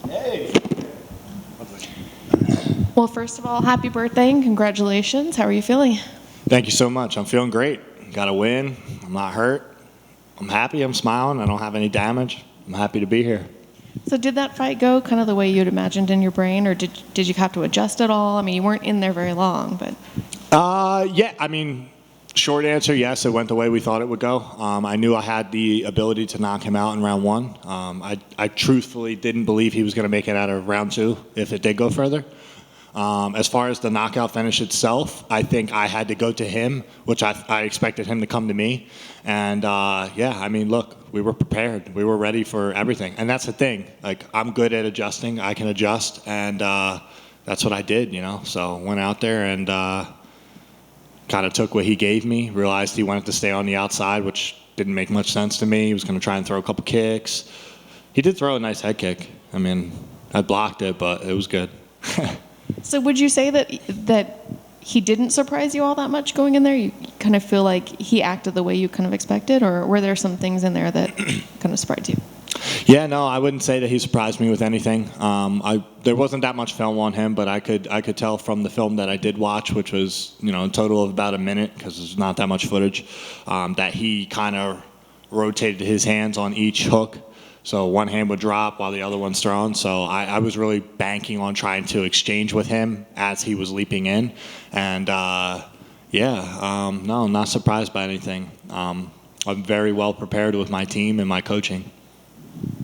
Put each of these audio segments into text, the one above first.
Hey. Well, first of all, happy birthday and congratulations. How are you feeling? Thank you so much. I'm feeling great. Got a win. I'm not hurt. I'm happy. I'm smiling. I don't have any damage. I'm happy to be here. So did that fight go kind of the way you'd imagined in your brain, or did you have to adjust at all? I mean, you weren't in there very long, but... Yeah, I mean, short answer, yes, it went the way we thought it would go. I knew I had the ability to knock him out in round one. I truthfully didn't believe he was going to make it out of round two if it did go further. As far as the knockout finish itself, I think I had to go to him, which I expected him to come to me. And yeah, I mean, look, we were prepared. We were ready for everything. And that's the thing. Like, I'm good at adjusting. I can adjust. And that's what I did, you know. So went out there and kind of took what he gave me, realized he wanted to stay on the outside, which didn't make much sense to me. He was going to try and throw a couple kicks. He did throw a nice head kick. I mean, I blocked it, but it was good. So would you say that he didn't surprise you all that much going in there? You kind of feel like he acted the way you kind of expected, or were there some things in there that kind of surprised you? Yeah, no, I wouldn't say that he surprised me with anything. There wasn't that much film on him, but I could tell from the film that I did watch, which was, you know, a total of about a minute because there's not that much footage, that he kind of rotated his hands on each hook. So one hand would drop while the other one's thrown. So I was really banking on trying to exchange with him as he was leaping in. And yeah, no, I'm not surprised by anything. I'm very well prepared with my team and my coaching.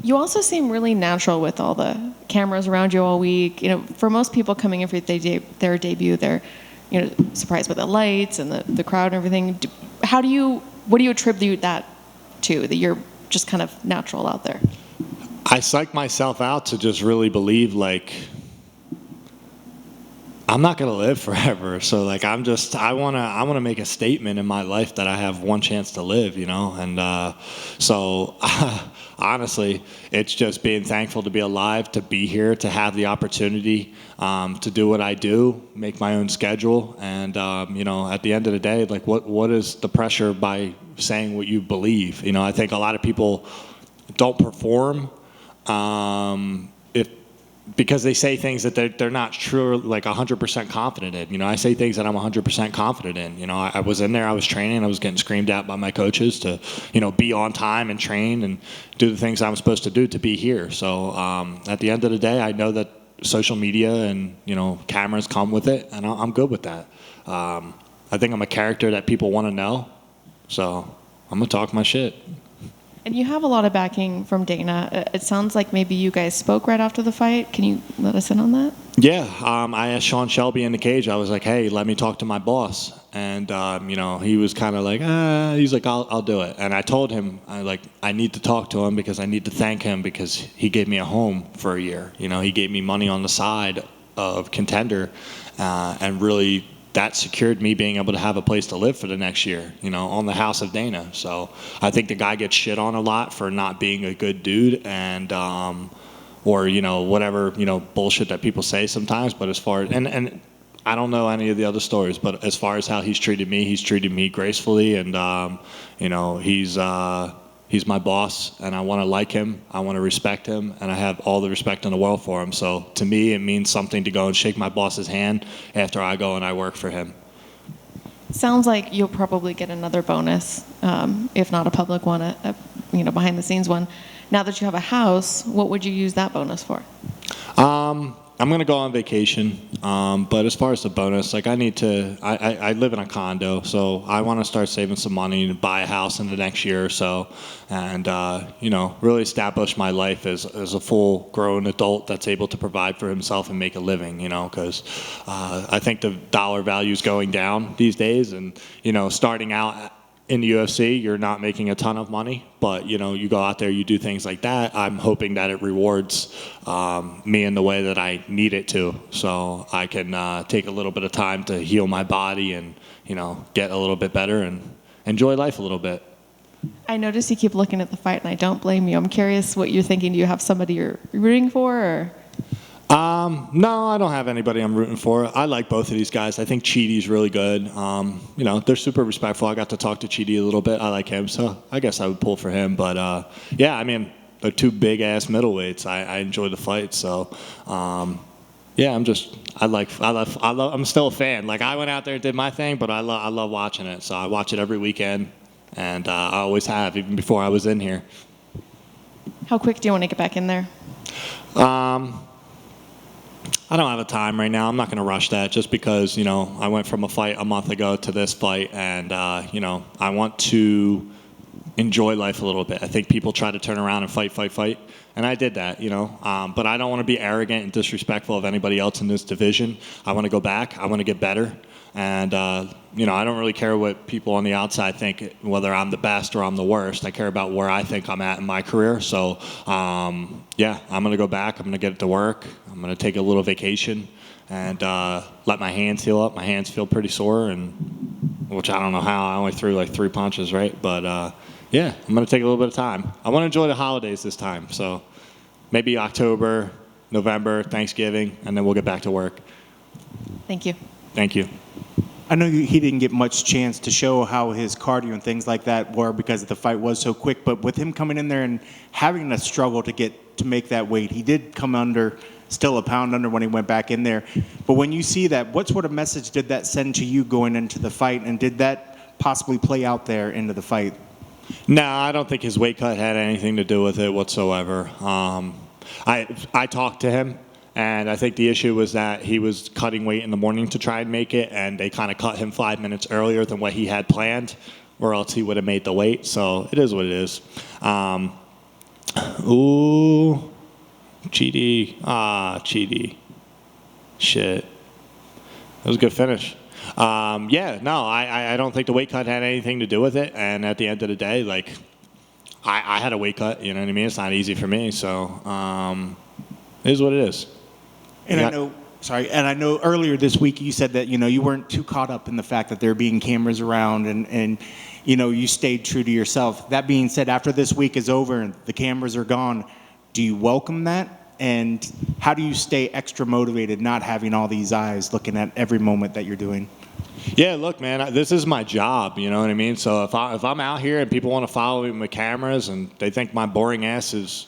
You also seem really natural with all the cameras around you all week. You know, for most people coming in for their debut, they're, you know, surprised by the lights and the crowd and everything. What do you attribute that to, that you're just kind of natural out there? I psych myself out to just really believe, like, I'm not gonna live forever. So like I wanna make a statement in my life that I have one chance to live, you know. And so honestly, it's just being thankful to be alive, to be here, to have the opportunity to do what I do, make my own schedule, and you know, at the end of the day, like what is the pressure by saying what you believe? You know, I think a lot of people don't perform because they say things that they're not true, like 100% confident in. You know, I say things that I'm 100% confident in. You know, I was in there, I was training, I was getting screamed at by my coaches to, you know, be on time and train and do the things I'm supposed to do to be here. So at the end of the day, I know that social media and, you know, cameras come with it, and I'm good with that. I think I'm a character that people want to know, so I'm gonna talk my shit. And you have a lot of backing from Dana. It sounds like maybe you guys spoke right after the fight. Can you let us in on that? Yeah, I asked Sean Shelby in the cage. I was like, "Hey, let me talk to my boss," and you know, he was kind of like, he's like, "I'll do it." And I told him, I need to talk to him because I need to thank him because he gave me a home for a year. You know, he gave me money on the side of Contender, and really, that secured me being able to have a place to live for the next year, you know, on the house of Dana. So I think the guy gets shit on a lot for not being a good dude and, or, you know, whatever, you know, bullshit that people say sometimes. But as far as, and I don't know any of the other stories, but as far as how he's treated me gracefully. And, you know, he's my boss, and I want to like him. I want to respect him, and I have all the respect in the world for him. So to me, it means something to go and shake my boss's hand after I go and I work for him. Sounds like you'll probably get another bonus, if not a public one, you know, behind the scenes one. Now that you have a house, what would you use that bonus for? I'm going to go on vacation, but as far as the bonus, like I live in a condo, so I want to start saving some money to buy a house in the next year or so, and you know, really establish my life as a full-grown adult that's able to provide for himself and make a living, you know, because I think the dollar value is going down these days, and you know, starting out in the UFC, you're not making a ton of money, but you know, you go out there, you do things like that. I'm hoping that it rewards me in the way that I need it to, so I can take a little bit of time to heal my body and, you know, get a little bit better and enjoy life a little bit. I notice you keep looking at the fight, and I don't blame you. I'm curious what you're thinking. Do you have somebody you're rooting for, or? No, I don't have anybody I'm rooting for. I like both of these guys. I think Cheaty's really good. You know, they're super respectful. I got to talk to Cheaty a little bit. I like him, so I guess I would pull for him. But yeah, I mean, they're two big ass middleweights. I enjoy the fight. So, yeah, I'm still a fan. Like, I went out there and did my thing, but I love watching it. So I watch it every weekend, and I always have, even before I was in here. How quick do you want to get back in there? I don't have a time right now. I'm not going to rush that just because, I went from a fight a month ago to this fight, and, I want to enjoy life a little bit. I think people try to turn around and fight, and I did that, but I don't want to be arrogant and disrespectful of anybody else in this division. I want to go back. I want to get better, and, I don't really care what people on the outside think, whether I'm the best or I'm the worst. I care about where I think I'm at in my career. So, yeah, I'm going to go back. I'm going to get it to work. I'm going to take a little vacation and let my hands heal up. My hands feel pretty sore, which I don't know how. I only threw like 3 punches, right? But, yeah, I'm going to take a little bit of time. I want to enjoy the holidays this time. So maybe October, November, Thanksgiving, and then we'll get back to work. Thank you. Thank you. I know he didn't get much chance to show how his cardio and things like that were because the fight was so quick, but with him coming in there and having a struggle to make that weight, he did come under, still a pound under when he went back in there. But when you see that, what sort of message did that send to you going into the fight, and did that possibly play out there into the fight? No, I don't think his weight cut had anything to do with it whatsoever. I talked to him, and I think the issue was that he was cutting weight in the morning to try and make it, and they kind of cut him 5 minutes earlier than what he had planned, or else he would have made the weight. So it is what it is. Ooh, GD. GD. Shit. That was a good finish. Yeah, no, I don't think the weight cut had anything to do with it. And at the end of the day, like, I had a weight cut, you know what I mean? It's not easy for me, so it is what it is. And I know earlier this week you said that, you weren't too caught up in the fact that there being cameras around and you stayed true to yourself. That being said, after this week is over and the cameras are gone, do you welcome that? And how do you stay extra motivated not having all these eyes looking at every moment that you're doing? Yeah, look, man, this is my job, you know what I mean? So if I'm out here and people want to follow me with cameras and they think my boring ass is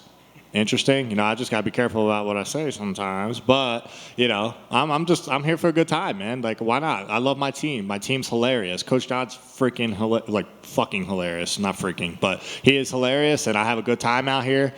interesting, I just got to be careful about what I say sometimes. But, I'm here for a good time, man. Like, why not? I love my team. My team's hilarious. Coach John's fucking hilarious. Not freaking, but he is hilarious, and I have a good time out here.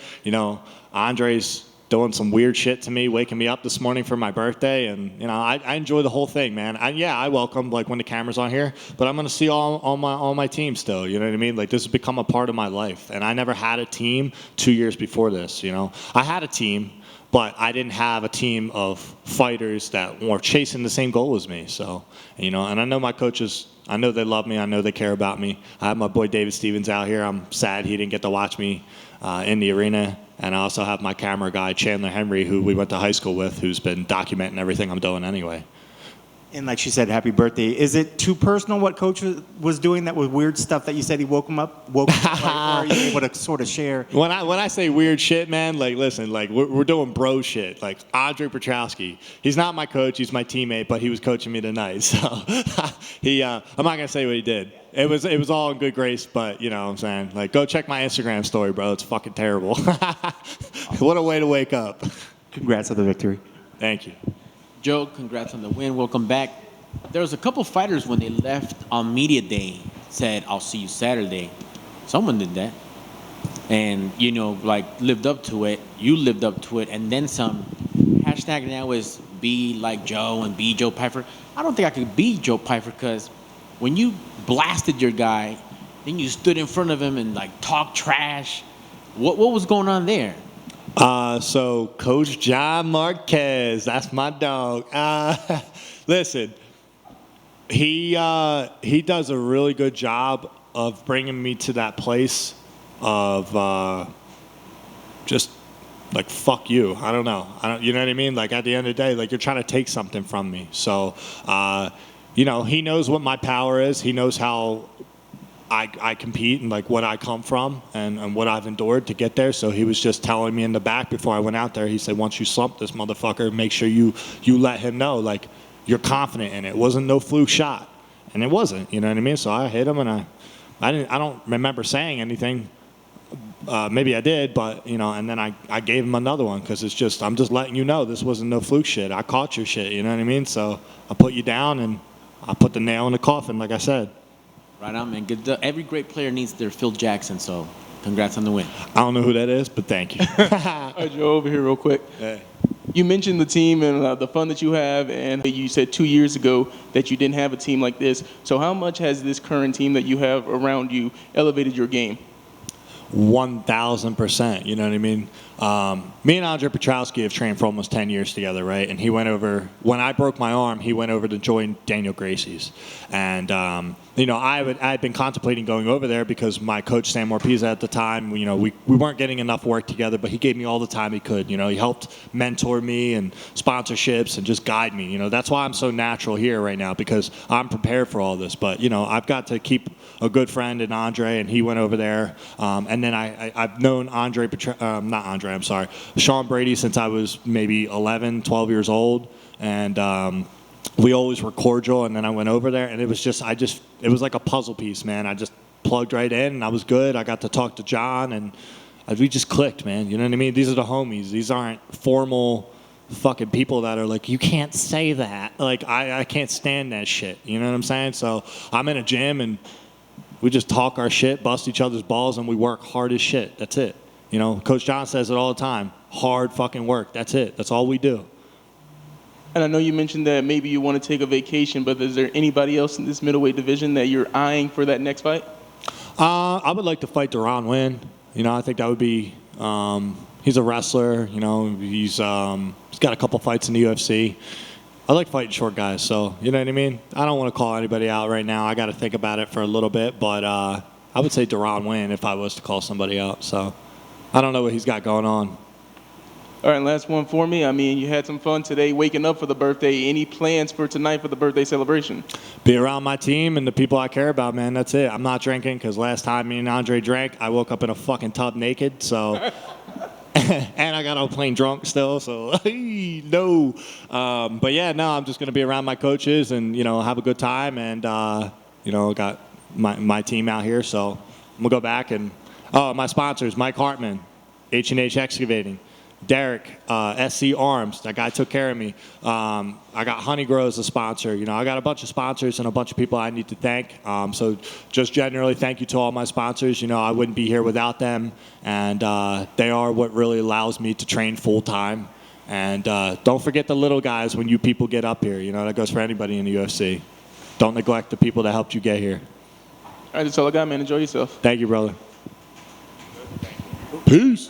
Andre's doing some weird shit to me, waking me up this morning for my birthday, and I enjoy the whole thing, man. I welcome when the camera's on here, but I'm gonna see all my team still. You know what I mean? Like, this has become a part of my life, and I never had a team 2 years before this. I had a team, but I didn't have a team of fighters that were chasing the same goal as me. So, and I know my coaches. I know they love me. I know they care about me. I have my boy David Stevens out here. I'm sad he didn't get to watch me in the arena. And I also have my camera guy, Chandler Henry, who we went to high school with, who's been documenting everything I'm doing anyway. And like she said, happy birthday. Is it too personal what Coach was doing, that was weird stuff that you said he woke him up? Or are you able to sort of share? When I say weird shit, man, like, listen, like, we're doing bro shit. Like, Andre Petrowski, he's not my coach, he's my teammate, but he was coaching me tonight. So I'm not going to say what he did. It was all in good grace, but you know what I'm saying? Like, go check my Instagram story, bro. It's fucking terrible. What a way to wake up. Congrats on the victory. Thank you. Joe, congrats on the win. Welcome back. There was a couple fighters when they left on media day said, "I'll see you Saturday." Someone did that, and lived up to it. You lived up to it, and then some. Hashtag now is be like Joe and be Joe Pyfer. I don't think I could be Joe Pyfer because when you blasted your guy, then you stood in front of him and talked trash. What was going on there? So Coach John Marquez, that's my dog. Listen, he does a really good job of bringing me to that place of just like, fuck you. I don't know. You know what I mean? Like, at the end of the day, like, you're trying to take something from me. So, he knows what my power is. He knows how I compete and what I come from and what I've endured to get there. So he was just telling me in the back before I went out there, he said, once you slump this motherfucker, make sure you let him know, you're confident in it. It wasn't no fluke shot. And it wasn't, you know what I mean? So I hit him, and I don't remember saying anything maybe I did, but and then I gave him another one because I'm just letting you know this wasn't no fluke shit. I caught your shit, you know what I mean? So I put you down and I put the nail in the coffin, like I said. Right on, man. Every great player needs their Phil Jackson, so congrats on the win. I don't know who that is, but thank you. All right, Joe, over here real quick. Yeah. You mentioned the team and the fun that you have, and you said 2 years ago that you didn't have a team like this. So how much has this current team that you have around you elevated your game? 1,000%. You know what I mean? Me and Andre Petrowski have trained for almost 10 years together, right? And he went over, when I broke my arm, he went over to join Daniel Gracie's. And, I had been contemplating going over there because my coach, Sam Morpeza, at the time, we weren't getting enough work together, but he gave me all the time he could. He helped mentor me and sponsorships and just guide me. That's why I'm so natural here right now, because I'm prepared for all this. But, I've got to keep a good friend in Andre, and he went over there. And then I've known Sean Brady since I was maybe 11, 12 years old. And we always were cordial. And then I went over there, and it was it was like a puzzle piece, man. I just plugged right in, and I was good. I got to talk to John, and we just clicked, man. You know what I mean? These are the homies. These aren't formal fucking people that are like, you can't say that. Like, I can't stand that shit. You know what I'm saying? So I'm in a gym, and we just talk our shit, bust each other's balls, and we work hard as shit. That's it. Coach John says it all the time. Hard fucking work. That's it. That's all we do. And I know you mentioned that maybe you want to take a vacation, but is there anybody else in this middleweight division that you're eyeing for that next fight? I would like to fight Deron Winn. I think that would be. He's a wrestler. He's got a couple fights in the UFC. I like fighting short guys, so you know what I mean? I don't want to call anybody out right now. I got to think about it for a little bit, but I would say Deron Winn if I was to call somebody out. So I don't know what he's got going on. All right, last one for me. I mean, you had some fun today waking up for the birthday. Any plans for tonight for the birthday celebration? Be around my team and the people I care about, man. That's it. I'm not drinking because last time me and Andre drank, I woke up in a fucking tub naked, so... And I got on plane drunk still, so no. But yeah, no, I'm just going to be around my coaches and, have a good time. And, got my team out here, so I'm going to go back and, my sponsors, Mike Hartman, H&H Excavating, Derek, SC Arms, that guy took care of me. I got Honeygrow as a sponsor. I got a bunch of sponsors and a bunch of people I need to thank. So just generally, thank you to all my sponsors. I wouldn't be here without them. And they are what really allows me to train full time. And don't forget the little guys when you people get up here. That goes for anybody in the UFC. Don't neglect the people that helped you get here. All right, that's all I got, man. Enjoy yourself. Thank you, brother. Peace.